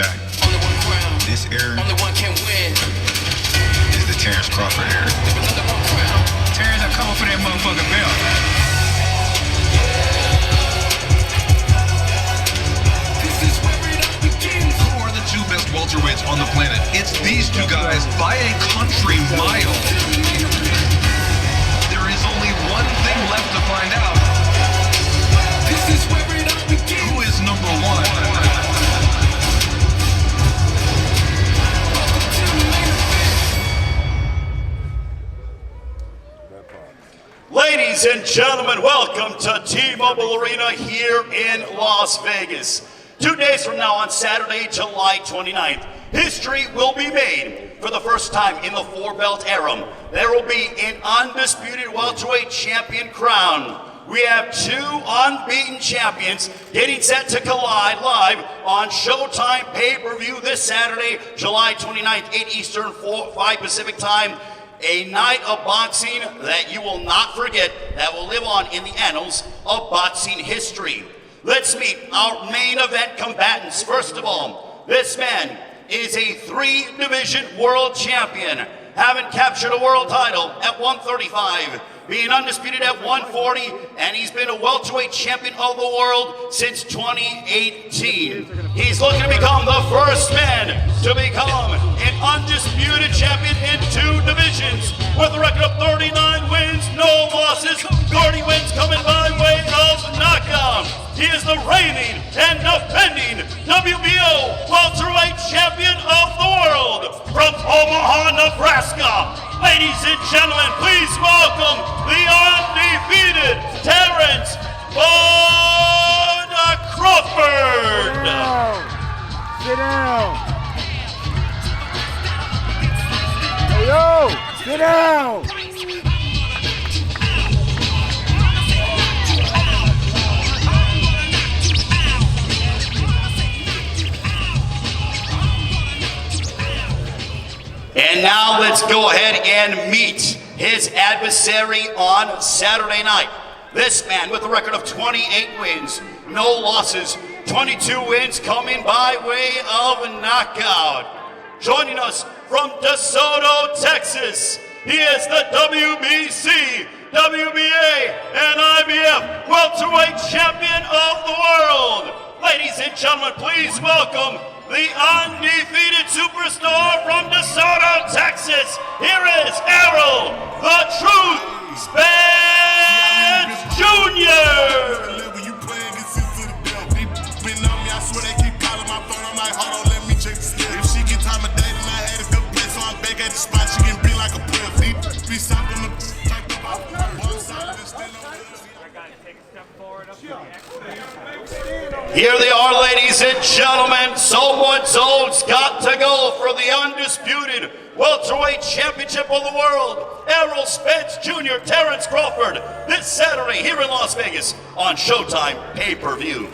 back. This era Only one can win. is the Terence Crawford era. Terence, I'm coming for that motherfucking belt. Who are the two best welterweights on the planet? It's these two guys by a country mile. There is only one thing left to find out. Who is number one? Ladies and gentlemen, welcome to T-Mobile Arena here in Las Vegas. 2 days from now on Saturday, July 29th, history will be made for the first time in the four-belt era. There will be an undisputed welterweight champion crowned. We have two unbeaten champions getting set to collide live on Showtime pay-per-view this Saturday, July 29th, 8 Eastern, 5 Pacific time. A night of boxing that you will not forget, that will live on in the annals of boxing history. Let's meet our main event combatants. First of all, this man is a 3-division world champion, having captured a world title at 135, being undisputed at 140, and he's been a welterweight champion of the world since 2018. He's looking to become the first man to become an undisputed champion in 2 divisions, with a record of 39 wins, no losses, 30 wins coming by way of knockout. He is the reigning and defending WBO welterweight champion of the world from Omaha, Nebraska. Ladies and gentlemen, please welcome the undefeated Terence Crawford. Sit down. Hey, yo, sit down. And now let's go ahead and meet his adversary on Saturday night. This man with a record of 28 wins, no losses, 22 wins coming by way of knockout. Joining us from DeSoto, Texas, he is the WBC, WBA, and IBF welterweight champion of the world. Ladies and gentlemen, please welcome the undefeated superstar from DeSoto, Texas. Here is Errol, the Truth Spence Jr. Here they are, ladies and gentlemen. So-and-so's got to go for the undisputed welterweight championship of the world. Errol Spence Jr., Terence Crawford, this Saturday here in Las Vegas on Showtime pay-per-view.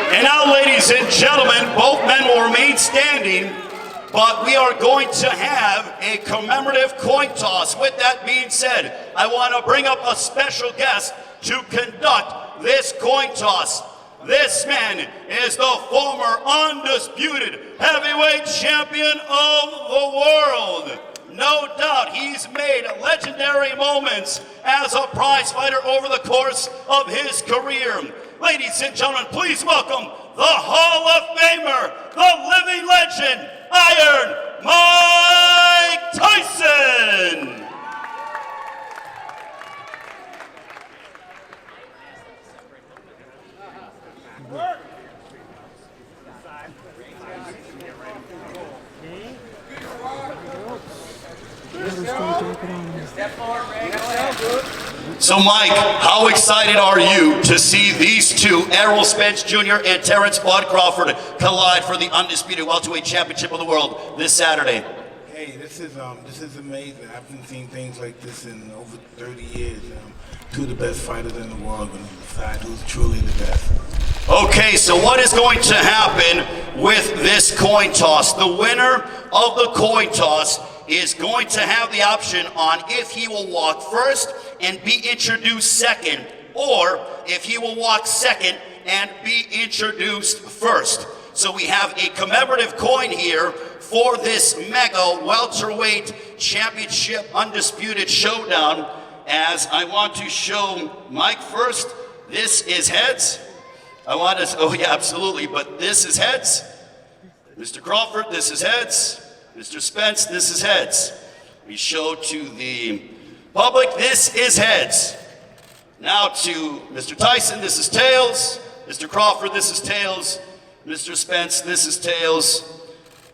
And now, ladies and gentlemen, both men will remain standing, but we are going to have a commemorative coin toss. With that being said, I want to bring up a special guest to conduct this coin toss. This man is the former undisputed heavyweight champion of the world. No doubt he's made legendary moments as a prize fighter over the course of his career. Ladies and gentlemen, please welcome the Hall of Famer, the living legend, Iron Mike Tyson. Step forward, man. So Mike, how excited are you to see these two, Errol Spence Jr. and Terence Crawford, collide for the undisputed welterweight championship of the world this Saturday? Hey, this is amazing. I haven't seen things like this in over 30 years. Two of the best fighters in the world going to decide who's truly the best. Okay, so what is going to happen with this coin toss? The winner of the coin toss is going to have the option on if he will walk first and be introduced second, or if he will walk second and be introduced first. So we have a commemorative coin here for this mega welterweight championship undisputed showdown. As I want to show Mike first, this is heads. Oh yeah, absolutely, but this is heads. Mr. Crawford, this is heads. Mr. Spence, this is heads. We show to the public, this is heads. Now to Mr. Tyson, this is tails. Mr. Crawford, this is tails. Mr. Spence, this is tails.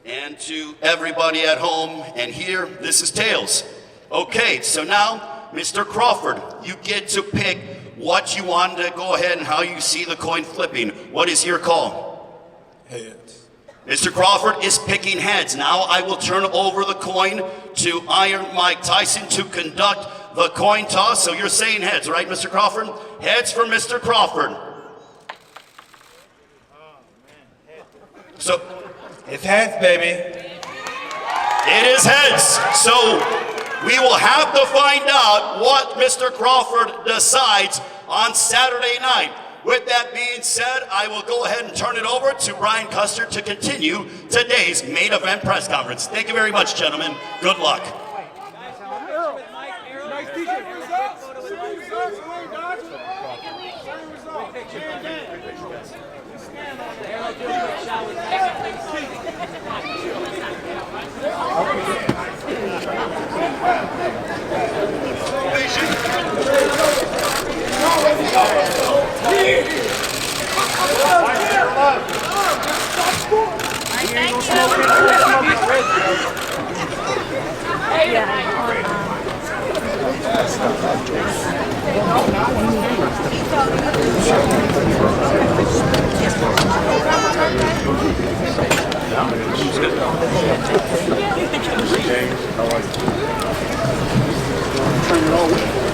And to everybody at home and here, this is tails. Okay, so now, Mr. Crawford, you get to pick what you want to go ahead and how you see the coin flipping. What is your call? Heads. Mr. Crawford is picking heads. Now I will turn over the coin to Iron Mike Tyson to conduct the coin toss. So you're saying heads, right, Mr. Crawford? Heads for Mr. Crawford. So It's heads, baby. it is heads. So we will have to find out what Mr. Crawford decides on Saturday night. With that being said, I will go ahead and turn it over to Brian Custer to continue today's main event press conference. Thank you very much, gentlemen. Good luck.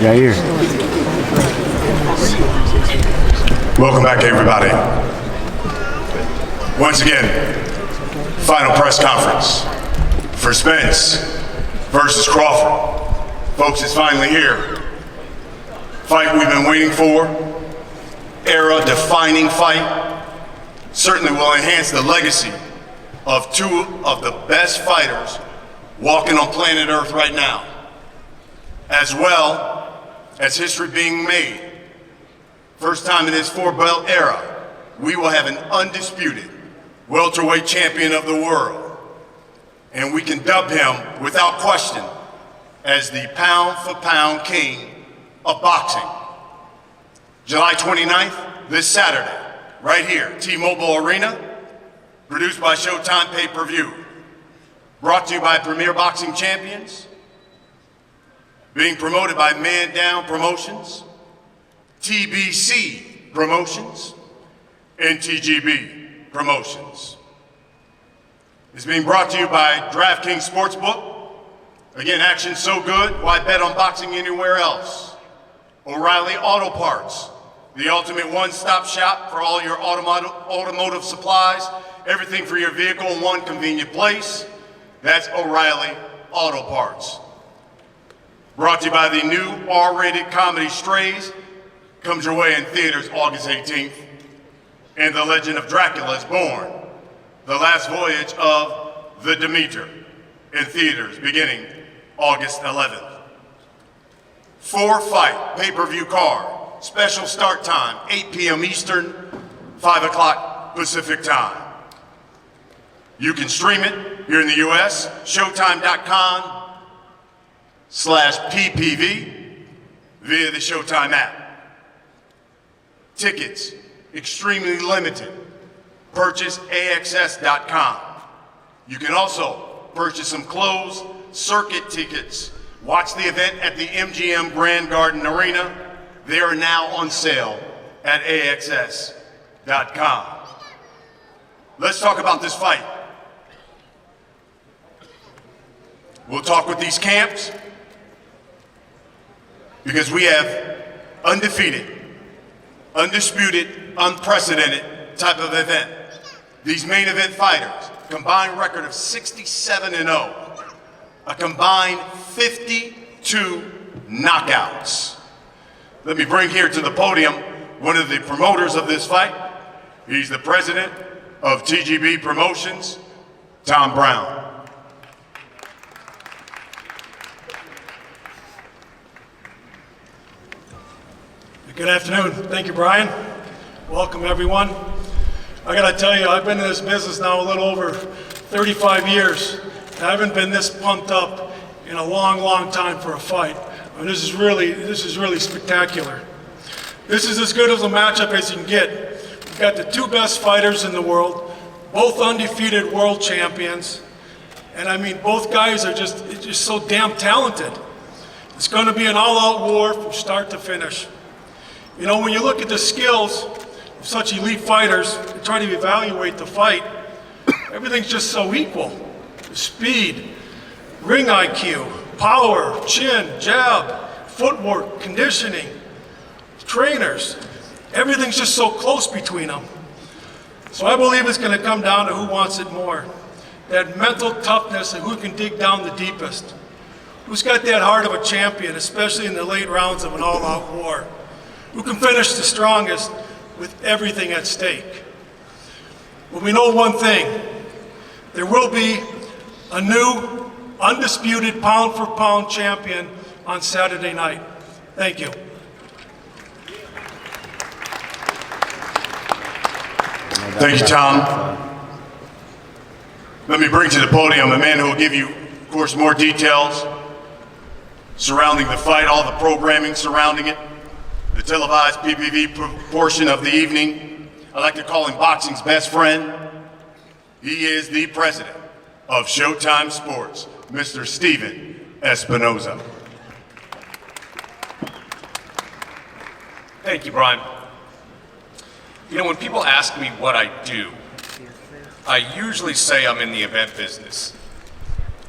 Yeah, here. Welcome back, everybody. Once again, final press conference for Spence versus Crawford. Folks, it's finally here. Fight we've been waiting for. Era-defining fight. Certainly will enhance the legacy of two of the best fighters walking on planet Earth right now, as well as history being made. First time in this four-belt era, we will have an undisputed welterweight champion of the world, and we can dub him without question as the pound-for-pound king of boxing. July 29th, this Saturday, right here, T-Mobile Arena, produced by Showtime Pay-Per-View, brought to you by Premier Boxing Champions, being promoted by Man Down Promotions, TBC Promotions, and TGB Promotions. It's being brought to you by DraftKings Sportsbook. Again, action's so good, why bet on boxing anywhere else? O'Reilly Auto Parts, the ultimate one-stop shop for all your automotive supplies, everything for your vehicle in one convenient place. That's O'Reilly Auto Parts. Brought to you by the new R-rated comedy Strays, comes your way in theaters August 18th. And The Legend of Dracula is born, the last voyage of the Demeter, in theaters beginning August 11th. 4-fight pay-per-view card, special start time, 8 p.m. Eastern, 5 o'clock Pacific time. You can stream it here in the US, showtime.com/PPV via the Showtime app. Tickets, extremely limited. Purchase AXS.com. You can also purchase some closed circuit tickets Watch the event at the MGM Grand Garden Arena. They are now on sale at AXS.com. Let's talk about this fight. We'll talk with these camps because we have undefeated, undisputed, unprecedented type of event. These main event fighters, combined record of 67-0, a combined 52 knockouts. Let me bring here to the podium one of the promoters of this fight. He's the president of TGB Promotions, Tom Brown. Good afternoon. Thank you, Brian. Welcome, everyone. I gotta tell you, I've been in this business now a little over 35 years. And I haven't been this pumped up in a long, long time for a fight. I mean, this is really spectacular. This is as good of a matchup as you can get. We've got the two best fighters in the world, both undefeated world champions. And I mean, both guys are just so damn talented. It's gonna be an all-out war from start to finish. You know, when you look at the skills of such elite fighters and try to evaluate the fight, everything's just so equal. Speed, ring IQ, power, chin, jab, footwork, conditioning, trainers. Everything's just so close between them. So I believe it's going to come down to who wants it more. That mental toughness and who can dig down the deepest. Who's got that heart of a champion, especially in the late rounds of an all-out war. Who can finish the strongest with everything at stake. But we know one thing. There will be a new, undisputed pound-for-pound champion on Saturday night. Thank you. Thank you, Tom. Let me bring to the podium a man who will give you, of course, more details surrounding the fight, all the programming surrounding it, the televised PPV portion of the evening. I like to call him boxing's best friend. He is the president of Showtime Sports, Mr. Steven Espinoza. Thank you, Brian. You know, when people ask me what I do, I usually say I'm in the event business.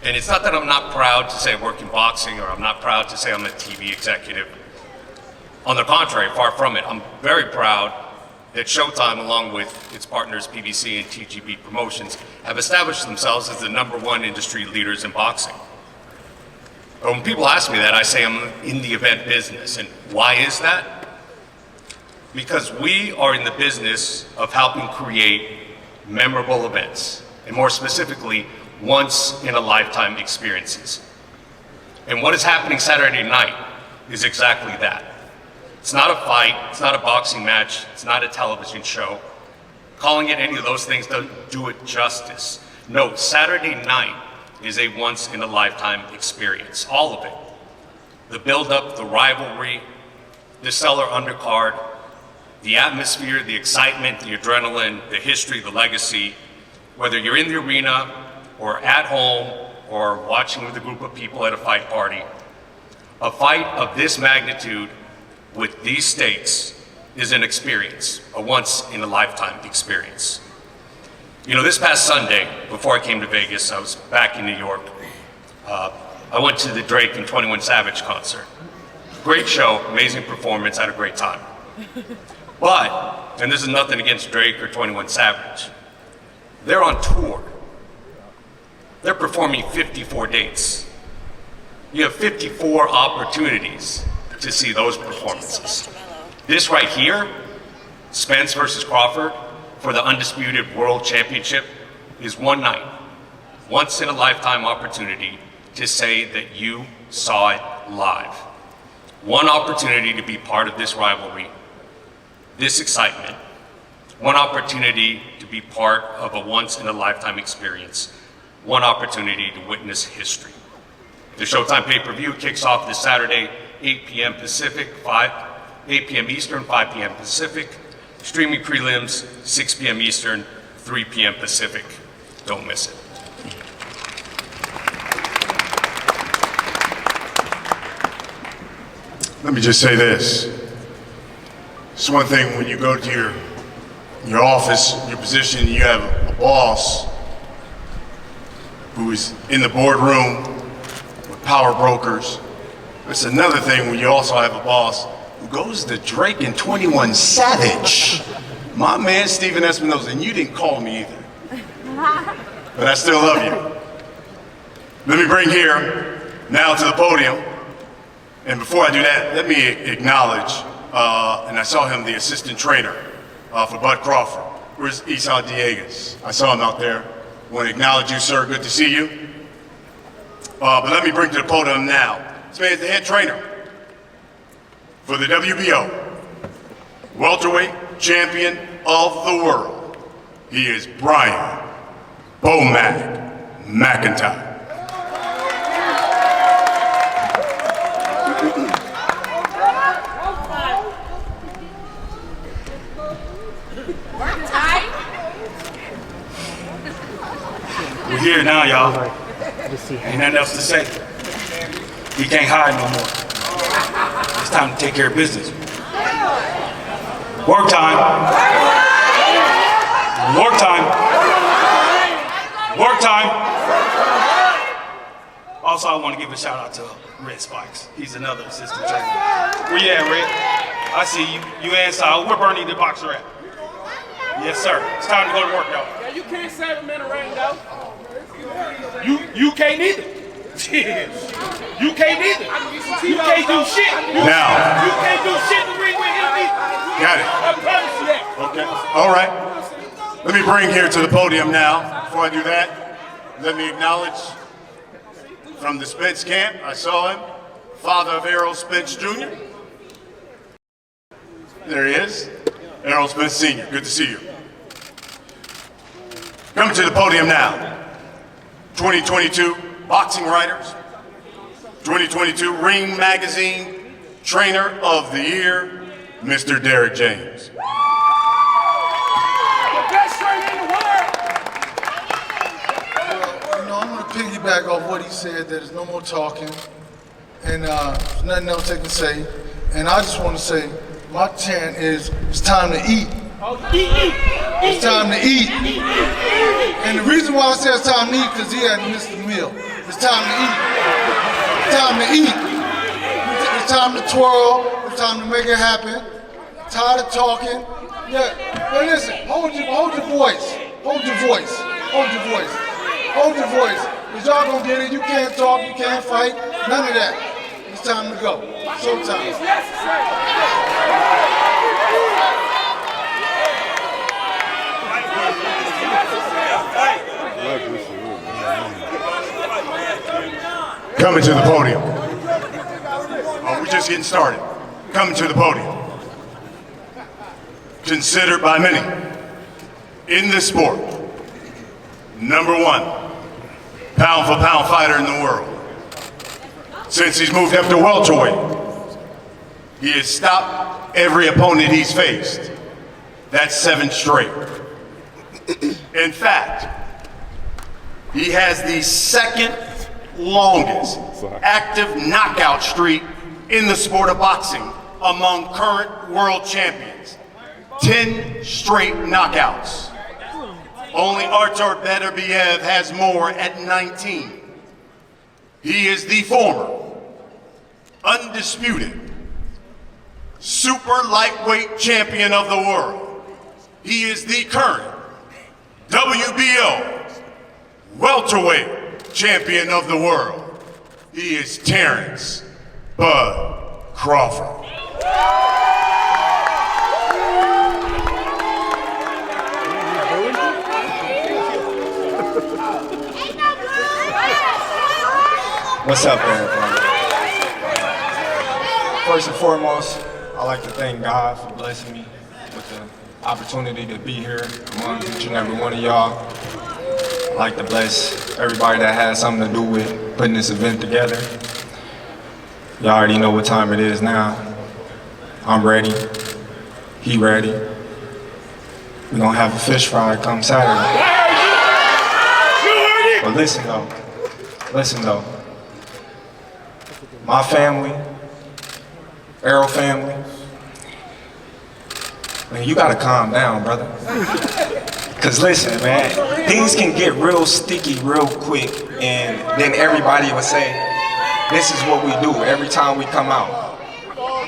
And it's not that I'm not proud to say I work in boxing, or I'm not proud to say I'm a TV executive. On the contrary, far from it. I'm very proud that Showtime, along with its partners PBC and TGB Promotions, have established themselves as the #1 industry leaders in boxing. But when people ask me that, I say I'm in the event business. And why is that? Because we are in the business of helping create memorable events, and more specifically, once-in-a-lifetime experiences. And what is happening Saturday night is exactly that. It's not a fight, it's not a boxing match, it's not a television show. Calling it any of those things doesn't do it justice. No, Saturday night is a once-in-a-lifetime experience, all of it. The build-up, the rivalry, the stellar undercard, the atmosphere, the excitement, the adrenaline, the history, the legacy, whether you're in the arena or at home or watching with a group of people at a fight party. A fight of this magnitude with these stakes is an experience, a once-in-a-lifetime experience. You know, this past Sunday, before I came to Vegas, I was back in New York. I went to the Drake and 21 Savage concert. Great show, amazing performance, had a great time. But, and this is nothing against Drake or 21 Savage, they're on tour. They're performing 54 dates. You have 54 opportunities to see those performances. This right here, Spence versus Crawford for the undisputed world championship, is one night, once in a lifetime opportunity to say that you saw it live. One opportunity to be part of this rivalry, this excitement, one opportunity to be part of a once-in-a-lifetime experience, one opportunity to witness history. The Showtime pay-per-view kicks off this Saturday, 8 p.m. Pacific, 8 p.m. Eastern, 5 p.m. Pacific. Streaming prelims, 6 p.m. Eastern, 3 p.m. Pacific. Don't miss it. Let me just say this. It's one thing when you go to your office, your position, you have a boss who is in the boardroom with power brokers. It's another thing when you also have a boss who goes to Drake and 21 Savage. My man, Steven Espinosa, and you didn't call me either. But I still love you. Let me bring here now to the podium. And before I do that, let me acknowledge, and I saw him, the assistant trainer for Bud Crawford. Where's Esau Diegas? I saw him out there. I want to acknowledge you, sir. Good to see you. But let me bring to the podium now. This man is the head trainer for the WBO, welterweight champion of the world. He is Brian Bomac McIntyre. We're here now, y'all. Ain't nothing else to say. We can't hide no more. It's time to take care of business. Work time. Work time. Work time. Also, I want to give a shout out to Red Spikes. He's another assistant trainer. Where you at, Red? I see you. You and Sal. Where Bernie the boxer at? Yes, sir. It's time to go to work, y'all. Yeah, you can't save him in the ring, though. You can't either. You can't either. You can't do shit. Now. You can't do shit in the ring with him either. Got it. I promise you that. Okay. All right. Let me bring here to the podium now. Before I do that, let me acknowledge from the Spence camp, I saw him, father of Errol Spence Jr. There he is, Errol Spence Sr. Good to see you. Coming to the podium now, 2022 boxing writers, 2022 Ring Magazine Trainer of the Year, Mr. Derrick James. I'm going to piggyback off what he said. There's no more talking, and there's nothing else I can say. And I just want to say, my chant is, it's time to eat. It's time to eat. And the reason why I say it's time to eat, because he hadn't missed a meal. It's time to eat. It's time to eat. It's time to twirl. It's time to make it happen. Tired of talking. Yeah, but listen, hold your voice. Hold your voice. Hold your voice. Hold your voice. Because y'all gonna get it. You can't talk, you can't fight. None of that. It's time to go. Showtime. Coming to the podium. Oh, we're just getting started. Coming to the podium. Considered by many in this sport, #1 pound for pound fighter in the world. Since he's moved up to welterweight, he has stopped every opponent he's faced. That's 7 straight. In fact, he has the second longest active knockout streak in the sport of boxing among current world champions. 10 straight knockouts. Only Artur Beterbiev has more at 19. He is the former, undisputed, super lightweight champion of the world. He is the current WBO welterweight champion of the world. He is Terence Bud Crawford. What's up, everybody? First and foremost, I'd like to thank God for blessing me with the opportunity to be here among each and every one of y'all. I'd like to bless everybody that has something to do with putting this event together. Y'all already know what time it is now. I'm ready. He ready. We're gonna have a fish fry come Saturday. But listen though. My family, Errol family. Man, you gotta calm down, brother. Cause listen, man, things can get real sticky real quick, and then everybody will say, this is what we do every time we come out.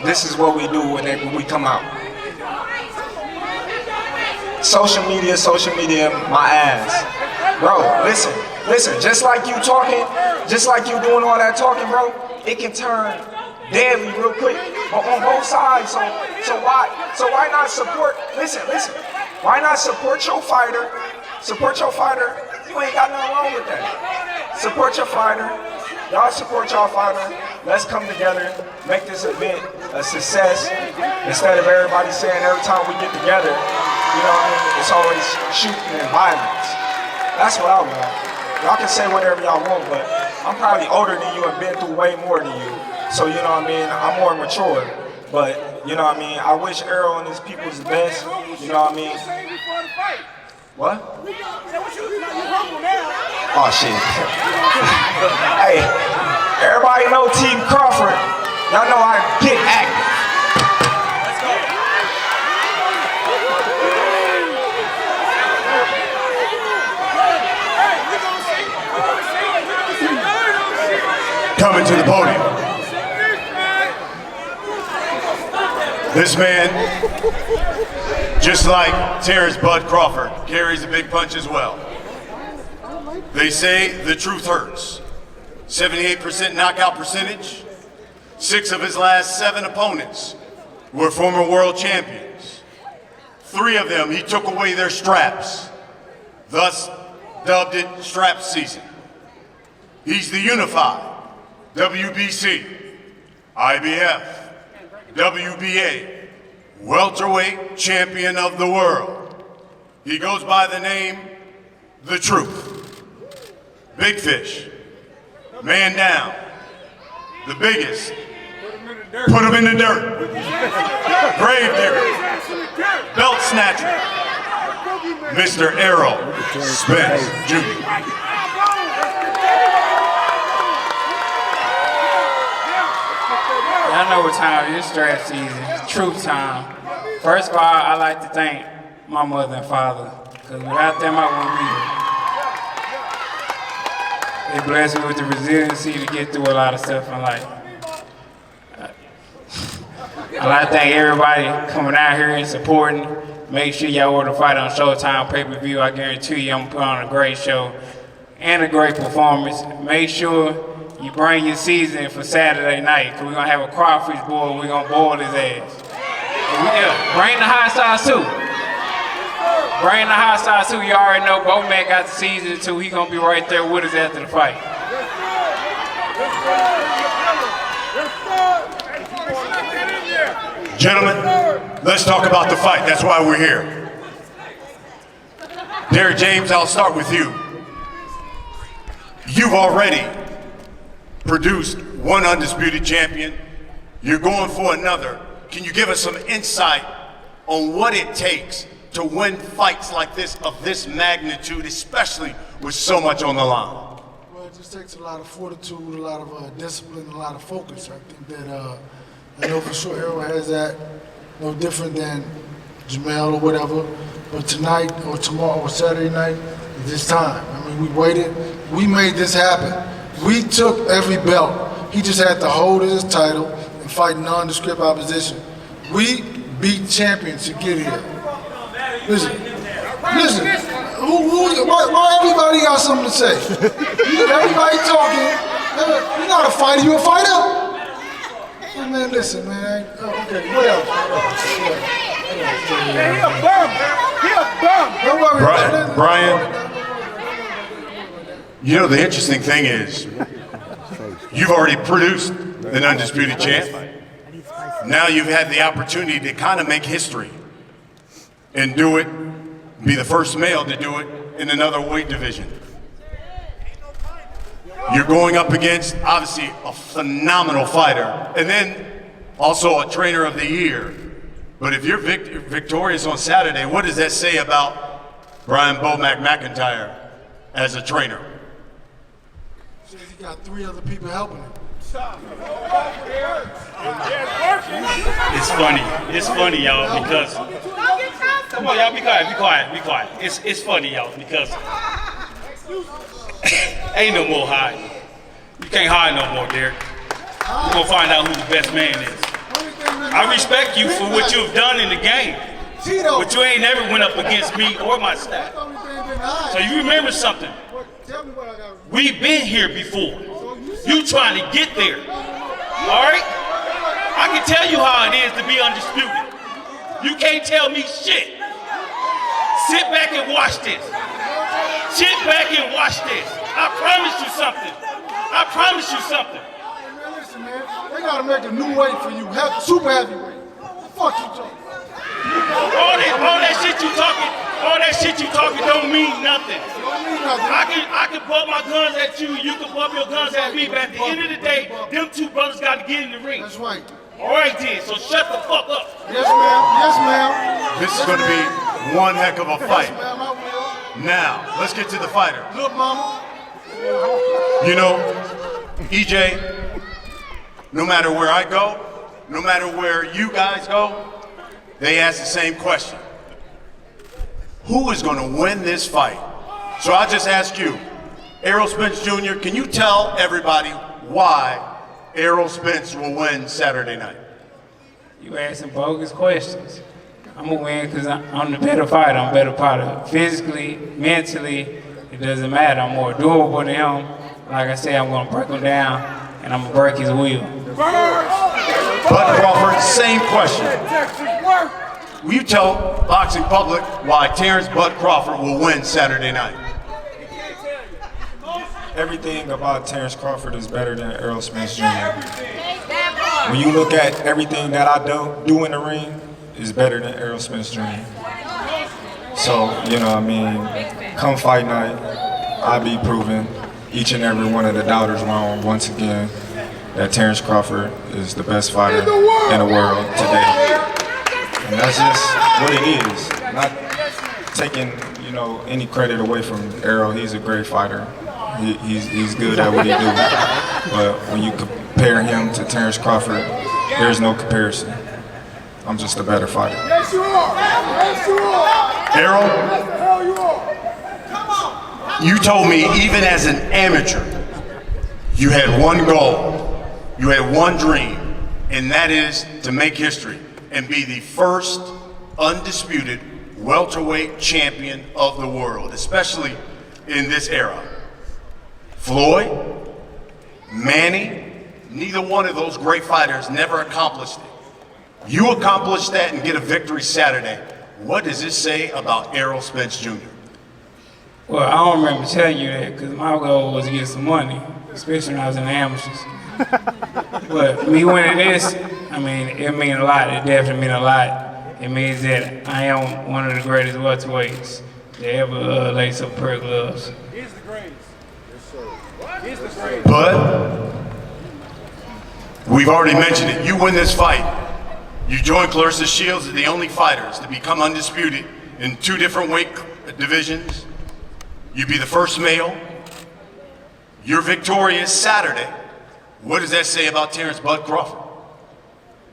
This is what we do whenever we come out. Social media, my ass. Bro, listen, just like you talking, just like you doing all that talking, bro, it can turn deadly real quick, but on both sides, so why not support, listen, why not support your fighter, you ain't got nothing wrong with that. Support your fighter, y'all support y'all fighter, let's come together, make this event a success, instead of everybody saying every time we get together, you know what I mean, it's always shooting and violence. That's what I want. Y'all can say whatever y'all want, but I'm probably older than you and been through way more than you. So, you know what I mean, I'm more mature. But, you know what I mean, I wish Errol and his people's the best. You know what I mean? What? Oh, shit. Hey, everybody know Team Crawford. Y'all know I get active. Coming to the podium. This man, just like Terence Bud Crawford, carries a big punch as well. They say the truth hurts. 78% knockout percentage. 6 of his last 7 opponents were former world champions. 3 of them, he took away their straps, thus dubbed it strap season. He's the unified WBC, IBF, WBA, welterweight champion of the world. He goes by the name, The Truth. Big Fish, man down, the biggest, put him in the dirt, grave digger, belt snatcher, Mr. Errol Spence Jr. Y'all know what time it is, strap season, truth time. First of all, I like to thank my mother and father, because without them, I wouldn't be here. They blessed me with the resiliency to get through a lot of stuff in life. I like to thank everybody coming out here and supporting. Make sure y'all order Fight on Showtime pay-per-view. I guarantee you I'm putting on a great show and a great performance. Make sure you bring your seasoning for Saturday night, because we're going to have a crawfish boil. We're going to boil his ass. Bring the hot sauce too. Bring the hot sauce too. You already know Bo-Mac got the seasoning too. He's going to be right there with us after the fight. Gentlemen, let's talk about the fight. That's why we're here. Derek James, I'll start with you. You've already produced one undisputed champion. You're going for another. Can you give us some insight on what it takes to win fights like this, of this magnitude, especially with so much on the line? Well, it just takes a lot of fortitude, a lot of discipline, a lot of focus. I think that I know for sure Errol has that, no different than Jamel or whatever. But tonight or tomorrow or Saturday night, it's this time. I mean, we waited. We made this happen. We took every belt. He just had to hold his title and fight nondescript opposition. We beat champions to get here. Listen. Why everybody got something to say? Everybody talking. You're not a fighter. You a fighter? Oh, man, listen, man. Okay, what else? He a bum. Don't worry about it. Brian, you know, the interesting thing is, you've already produced an undisputed champ. Now you've had the opportunity to kind of make history and do it, be the first male to do it in another weight division. You're going up against, obviously, a phenomenal fighter, and then also a trainer of the year. But if you're victorious on Saturday, what does that say about Brian Bo-Mac McIntyre as a trainer? He got 3 other people helping him. It's funny. It's funny, y'all, because come on, y'all, be quiet, be quiet, be quiet. It's funny, y'all, because ain't no more hiding. You can't hide no more, Derek. We're gonna find out who the best man is. I respect you for what you've done in the game, but you ain't never went up against me or my staff. So you remember something. We've been here before. You trying to get there. All right? I can tell you how it is to be undisputed. You can't tell me shit. Sit back and watch this. Sit back and watch this. I promise you something. I promise you something. Man, listen, man. They gotta make a new weight for you. Super heavyweight. Fuck you talking. All that shit you talking don't mean nothing. I can bump my guns at you, you can bump your guns at me, but at the end of the day, them two brothers got to get in the ring. That's right. All right then, so shut the fuck up. Yes, ma'am. Yes, ma'am. This is going to be one heck of a fight. Yes, ma'am, I will. Now, let's get to the fighter. Look, mama. You know, EJ, no matter where I go, no matter where you guys go, they ask the same question. Who is going to win this fight? So I'll just ask you, Errol Spence Jr., can you tell everybody why Errol Spence will win Saturday night? You asking bogus questions. I'm gonna win because I'm the better fighter. I'm a better fighter. Physically, mentally, it doesn't matter. I'm more durable than him. Like I said, I'm gonna break him down and I'm gonna break his will. Bud Crawford, same question. Will you tell boxing public why Terence Bud Crawford will win Saturday night? Everything about Terence Crawford is better than Errol Spence Jr. When you look at everything that I do in the ring, it's better than Errol Spence Jr. So, you know what I mean, come fight night, I'll be proving each and every one of the doubters wrong once again that Terence Crawford is the best fighter in the world today. And that's just what it is. Not taking, you know, any credit away from Errol. He's a great fighter. He's good at what he do. But when you compare him to Terence Crawford, there's no comparison. I'm just a better fighter. Yes, you are. Yes, you are. Errol, Yes, the hell you are. Come on. you told me even as an amateur, you had one goal, you had one dream, and that is to make history and be the first undisputed welterweight champion of the world, especially in this era. Floyd, Manny, neither one of those great fighters never accomplished it. You accomplished that and get a victory Saturday. What does this say about Errol Spence Jr.? Well, I don't remember telling you that because my goal was to get some money, especially when I was in the amateurs. But me winning this, I mean, it means a lot. It definitely means a lot. It means that I am one of the greatest welterweights to ever lace up pair of gloves. He's the greatest. Yes, sir. He's the greatest. But we've already mentioned it. You win this fight. You join Clarissa Shields as the only fighters to become undisputed in 2 different weight divisions. You be the first male. You're victorious Saturday. What does that say about Terence Bud Crawford?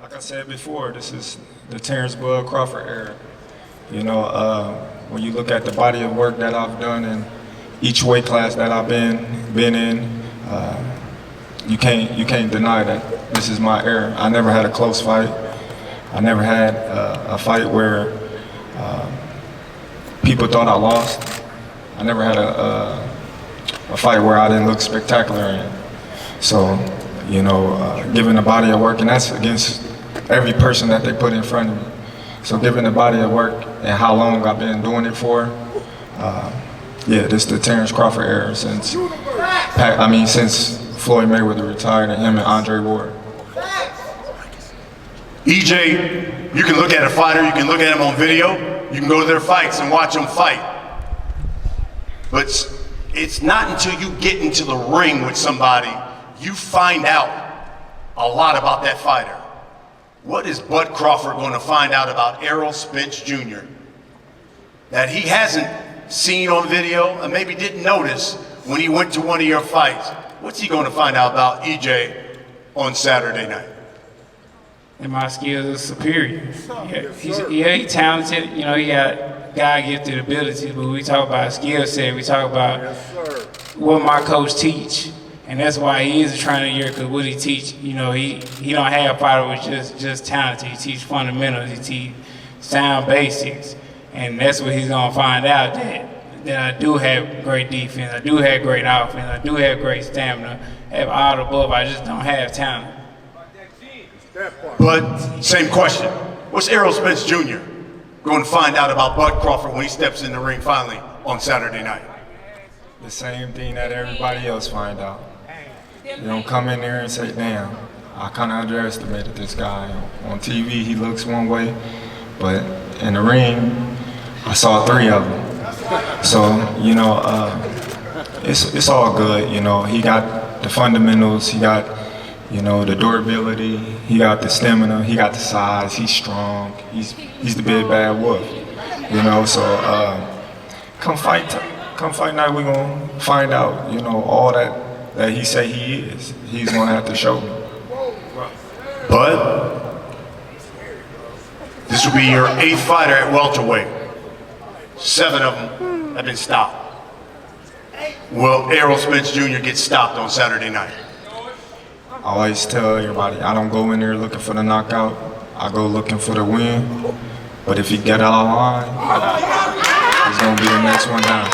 Like I said before, this is the Terence Bud Crawford era. You know, when you look at the body of work that I've done in each weight class that I've been in, you can't deny that this is my era. I never had a close fight. I never had a fight where people thought I lost. I never had a fight where I didn't look spectacular in. So, you know, given the body of work, and that's against every person that they put in front of me. So given the body of work and how long I've been doing it for, yeah, this is the Terence Crawford era since Floyd Mayweather retired and him and Andre Ward. EJ, you can look at a fighter, you can look at him on video, you can go to their fights and watch them fight. But it's not until you get into the ring with somebody, you find out a lot about that fighter. What is Bud Crawford going to find out about Errol Spence Jr. that he hasn't seen on video and maybe didn't notice when he went to one of your fights? What's he going to find out about EJ on Saturday night? and my skills are superior. Yeah, he's talented. You know, he got God-gifted abilities, but we talk about skill set. We talk about what my coach teach, and that's why he is a trainer here. Because what he teach, you know, he don't have a fighter with just talented. He teach fundamentals. He teach sound basics, and that's what he's gonna find out, that I do have great defense. I do have great offense. I do have great stamina. I have all the above. I just don't have talent. But same question. What's Errol Spence Jr. going to find out about Bud Crawford when he steps in the ring finally on Saturday night? The same thing that everybody else find out. You don't come in there and say, damn, I kind of underestimated this guy. On TV, he looks one way, but in the ring, I saw 3 of them. So, you know, it's all good. You know, he got the fundamentals, he got, you know, the durability, he got the stamina, he got the size, he's strong, he's the big bad wolf. You know, so come fight night, we're gonna find out, you know, all that he say he is. He's gonna have to show me. Bud, this will be your 8th fighter at welterweight. 7 of them have been stopped. Will Errol Spence Jr. get stopped on Saturday night? I always tell everybody, I don't go in there looking for the knockout. I go looking for the win. But if he get out of line, he's gonna be the next one down.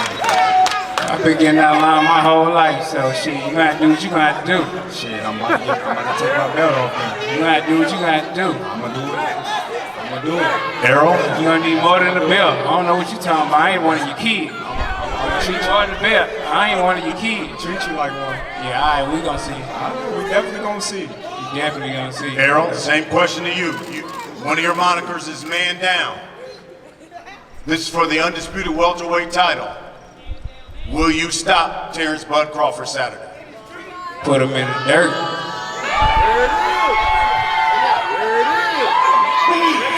I've been getting out of line my whole life, so shit, you gotta do what you gotta do. Shit, I'm about to take my belt off him. You gotta do what you gotta do. I'm gonna do it. I'm gonna do it. Errol? You're gonna need more than a belt. I don't know what you're talking about. I ain't one of your kids. Treat you more than a belt. I ain't one of your kids. Treat you like one. Yeah, all right, we gonna see. We definitely gonna see. You definitely gonna see. Errol, same question to you. One of your monikers is man down. This is for the undisputed welterweight title. Will you stop Terence Bud Crawford Saturday? Put him in the dirt.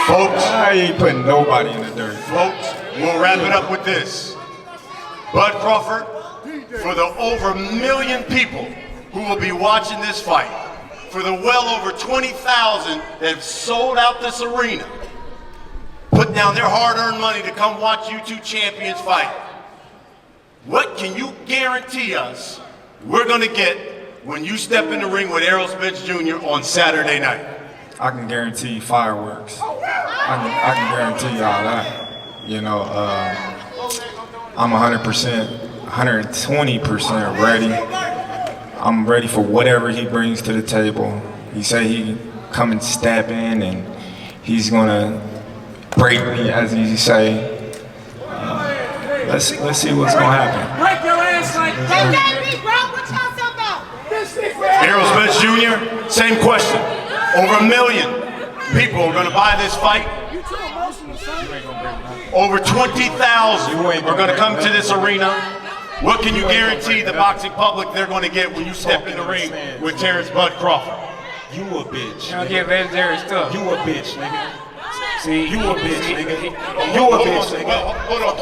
Folks, I ain't putting nobody in the dirt. Folks, we'll wrap it up with this. Bud Crawford, for the over 1 million people who will be watching this fight, for the well over 20,000 that have sold out this arena, put down their hard-earned money to come watch you 2 champions fight. What can you guarantee us we're gonna get when you step in the ring with Errol Spence Jr. on Saturday night? I can guarantee fireworks. I can guarantee y'all that. You know, I'm 100%, 120% ready. I'm ready for whatever he brings to the table. He say he come and step in and he's gonna break me, as he say. Let's see what's gonna happen. Break your ass like that. Errol Spence Jr., same question. Over 1 million people are gonna buy this fight. Over 20,000 are gonna come to this arena. What can you guarantee the boxing public they're gonna get when you step in the ring with Terence Bud Crawford? You a bitch. You don't get legendary stuff. You a bitch, nigga. See, You a bitch, nigga. You a bitch, nigga. Hold on.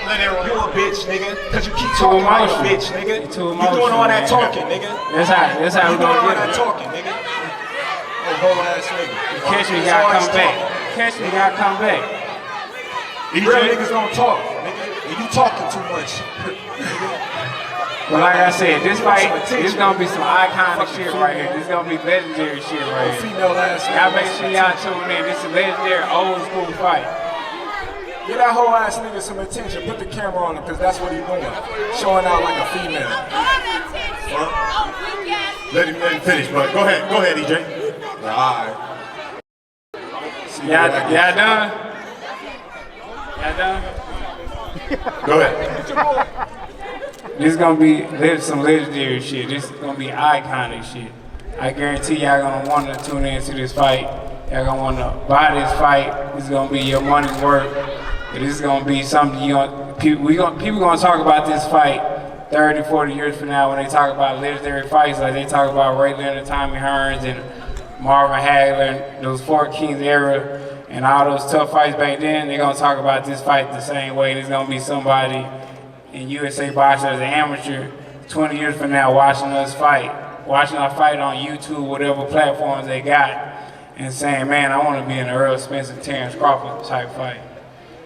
Let Errol. You a bitch, nigga. Cause you keep Too talking like a emotional. bitch, nigga. You too You emotional, doing all that man. talking, nigga. That's how You we doing all gonna that get it. talking, nigga. Oh, whole ass nigga. Catch me, It's gotta always come back. talking. Catch me, gotta come back. Real niggas don't talk, nigga. And you talking too much. But like I said, this fight, this gonna be some iconic shit right here. This gonna be legendary shit right here. Female ass Y'all nigga. make sure y'all tune in. This is a legendary old school fight. Give that whole ass nigga some attention. Put the camera on him, because that's what he's doing. Showing out like a female. Let him finish, but go ahead, EJ. Alright. Y'all done? Y'all done? Go ahead. This is gonna be some legendary shit. This is gonna be iconic shit. I guarantee y'all gonna wanna tune into this fight. Y'all gonna wanna buy this fight. This is gonna be your money's worth. This is gonna be something people gonna talk about this fight 30, 40 years from now when they talk about legendary fights, like they talk about Ray Leonard, Tommy Hearns, and Marvin Hagler, and those Fort Kings era, and all those tough fights back then. They're gonna talk about this fight the same way. There's gonna be somebody in USA boxing as an amateur 20 years from now watching us fight on YouTube, whatever platforms they got, and saying, man, I want to be in the Errol Spence and Terence Crawford type fight.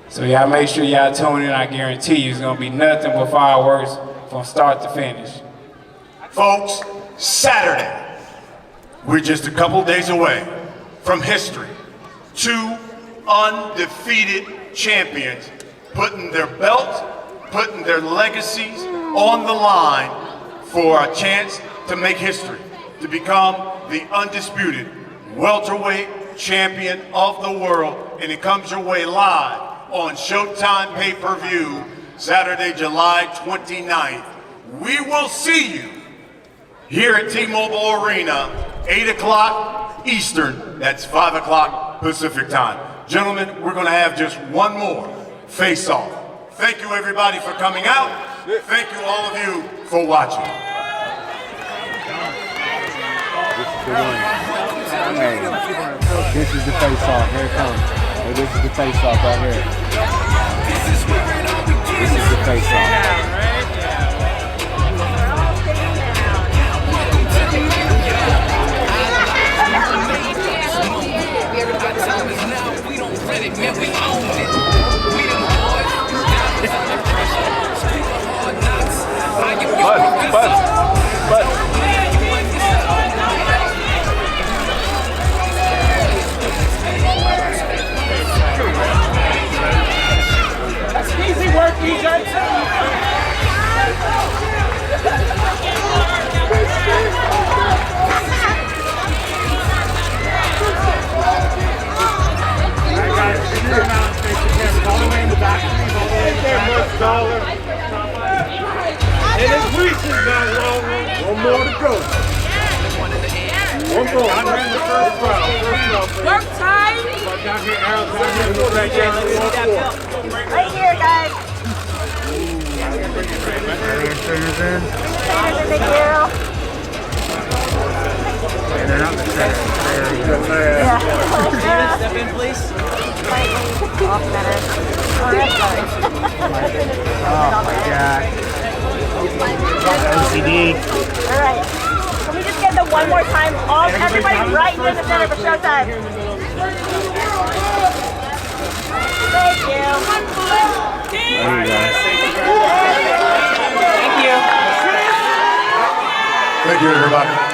So y'all make sure y'all tune in. I guarantee you it's going to be nothing but fireworks from start to finish. Folks, Saturday, we're just a couple days away from history. 2 undefeated champions putting their belts, putting their legacies on the line for a chance to make history, to become the undisputed welterweight champion of the world. And it comes your way live on Showtime pay-per-view, Saturday, July 29th. We will see you here at T-Mobile Arena, 8 o'clock Eastern, that's 5 o'clock Pacific time. Gentlemen, we're gonna have just one more face-off. Thank you everybody for coming out. Thank you all of you for watching. Hey, this is the face-off. Here it comes. Hey, this is the face-off right here. This is the face-off. Easy work, DJ. And it's Reese's now, one more to go. One more. I'm in the first round. Work time. Down here, Errol, down here. Right here, guys. Thank you. Yeah. Step in, please. Off center. Oh my God. OCD. All right. Can we just get them one more time? Everybody right here in the center for showtime. Thank you. There you go. Thank you. Thank you everybody.